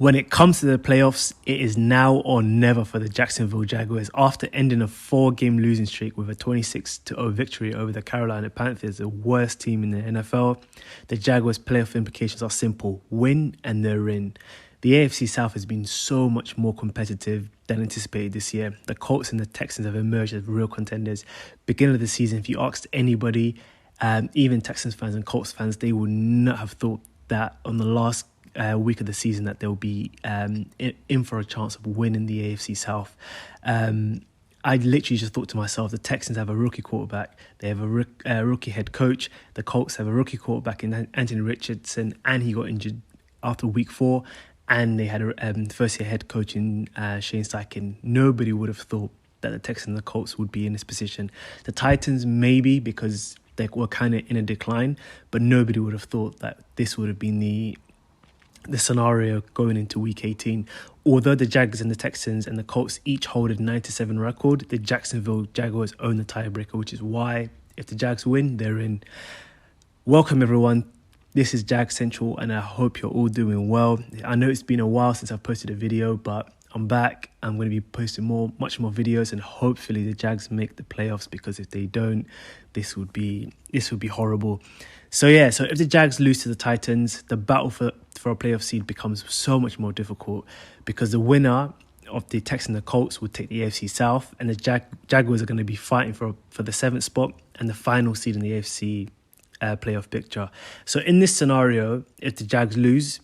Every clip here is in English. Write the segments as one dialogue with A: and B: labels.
A: When it comes to the playoffs, it is now or never for the Jacksonville Jaguars. After ending a 4-game losing streak with a 26-0 victory over the Carolina Panthers, the worst team in the NFL, the Jaguars' playoff implications are simple. Win and they're in. The AFC South has been so much more competitive than anticipated this year. The Colts and the Texans have emerged as real contenders. Beginning of the season, if you asked anybody, even Texans fans and Colts fans, they would not have thought that on the last week of the season that they'll be in for a chance of winning the AFC South. I literally just thought to myself, the Texans have a rookie quarterback, they have a rookie head coach, the Colts have a rookie quarterback in Anthony Richardson, and he got injured after week 4, and they had a first-year head coach in Shane Steichen. Nobody would have thought that the Texans and the Colts would be in this position. The Titans, maybe, because they were kind of in a decline, but nobody would have thought that this would have been the scenario going into week 18. Although the Jags and the Texans and the Colts each hold a 9-7 record, the Jacksonville Jaguars own the tiebreaker, which is why if the Jags win, they're in. Welcome everyone. This is Jag Central and I hope you're all doing well. I know it's been a while since I've posted a video, but I'm back. I'm going to be posting much more videos, and hopefully the Jags make the playoffs, because if they don't, this would be horrible. So if the Jags lose to the Titans, the battle for a playoff seed becomes so much more difficult, because the winner of the Texans and the Colts would take the AFC South, and the Jaguars are going to be fighting for the 7th spot and the final seed in the AFC playoff picture. So in this scenario, if the Jags lose,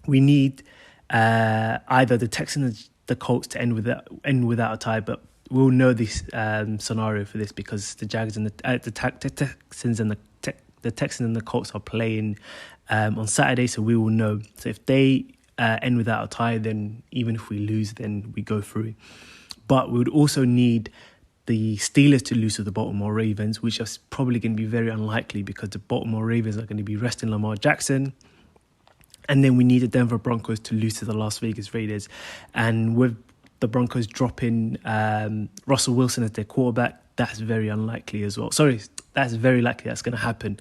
A: we need either the Texans and the Colts to end without a tie, but we'll know this scenario for this because the Jags and the Texans and the Texans and the Colts are playing on Saturday, so we will know. So if they end without a tie, then even if we lose, then we go through. But we would also need the Steelers to lose to the Baltimore Ravens, which is probably going to be very unlikely because the Baltimore Ravens are going to be resting Lamar Jackson. And then we need the Denver Broncos to lose to the Las Vegas Raiders. And with the Broncos dropping Russell Wilson as their quarterback, that's very unlikely as well. That's very likely that's going to happen.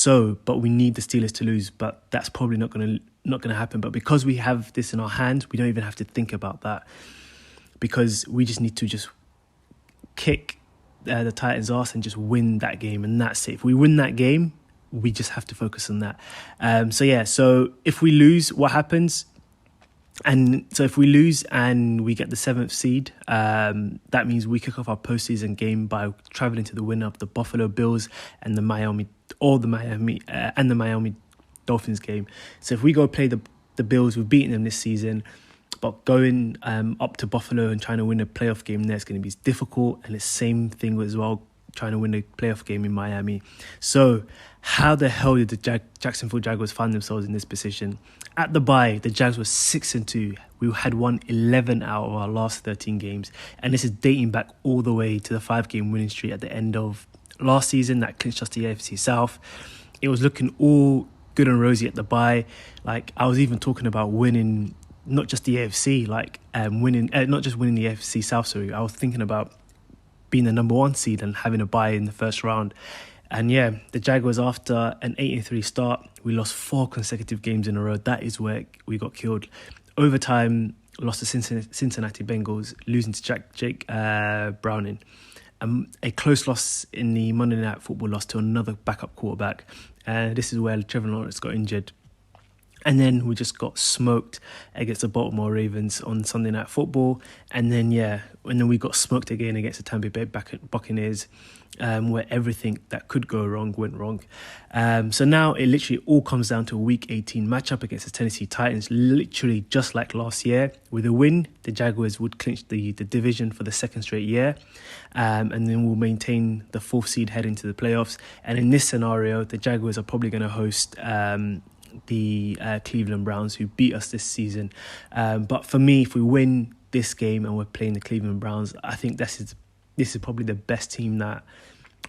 A: But we need the Steelers to lose, but that's probably not going to happen. But because we have this in our hands, we don't even have to think about that, because we just need to just kick the Titans' ass and just win that game, and that's it. If we win that game, we just have to focus on that. So if we lose, what happens? And so if we lose and we get the 7th seed, that means we kick off our postseason game by traveling to the winner of the Buffalo Bills and the Miami Dolphins game. So if we go play the Bills, we've beaten them this season, but going up to Buffalo and trying to win a playoff game there is going to be difficult, and the same thing as well, trying to win a playoff game in Miami. So how the hell did the Jacksonville Jaguars find themselves in this position? At the bye, the Jags were 6-2. We had won 11 out of our last 13 games. And this is dating back all the way to the 5-game winning streak at the end of last season that clinched us the AFC South. It was looking all good and rosy at the bye. Like, I was even talking about winning not just the AFC, not just winning the AFC South, sorry. I was thinking about being the number 1 seed and having a bye in the first round. And the Jaguars, after an 8-3 start, we lost 4 consecutive games in a row. That is where we got killed. Overtime, lost to Cincinnati Bengals, losing to Jake Browning. A close loss in the Monday Night Football loss to another backup quarterback. This is where Trevor Lawrence got injured. And then we just got smoked against the Baltimore Ravens on Sunday Night Football. And then we got smoked again against the Tampa Bay Buccaneers, where everything that could go wrong went wrong. So now it literally all comes down to a Week 18 matchup against the Tennessee Titans, literally just like last year. With a win, the Jaguars would clinch the division for the 2nd straight year, and then we'll maintain the 4th seed heading to the playoffs. And in this scenario, the Jaguars are probably going to host the Cleveland Browns, who beat us this season. But for me, if we win this game and we're playing the Cleveland Browns, I think this is probably the best team that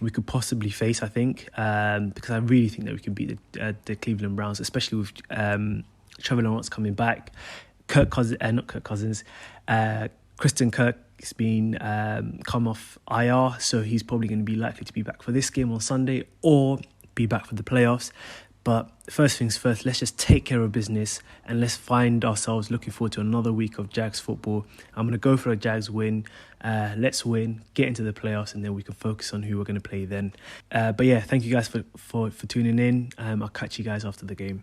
A: we could possibly face, I think, because I really think that we can beat the Cleveland Browns, especially with Trevor Lawrence coming back. Christian Kirk has been come off IR, so he's probably going to be likely to be back for this game on Sunday or be back for the playoffs. But first things first, let's just take care of business and let's find ourselves looking forward to another week of Jags football. I'm going to go for a Jags win. Let's win, get into the playoffs, and then we can focus on who we're going to play then. But yeah, thank you guys for tuning in. I'll catch you guys after the game.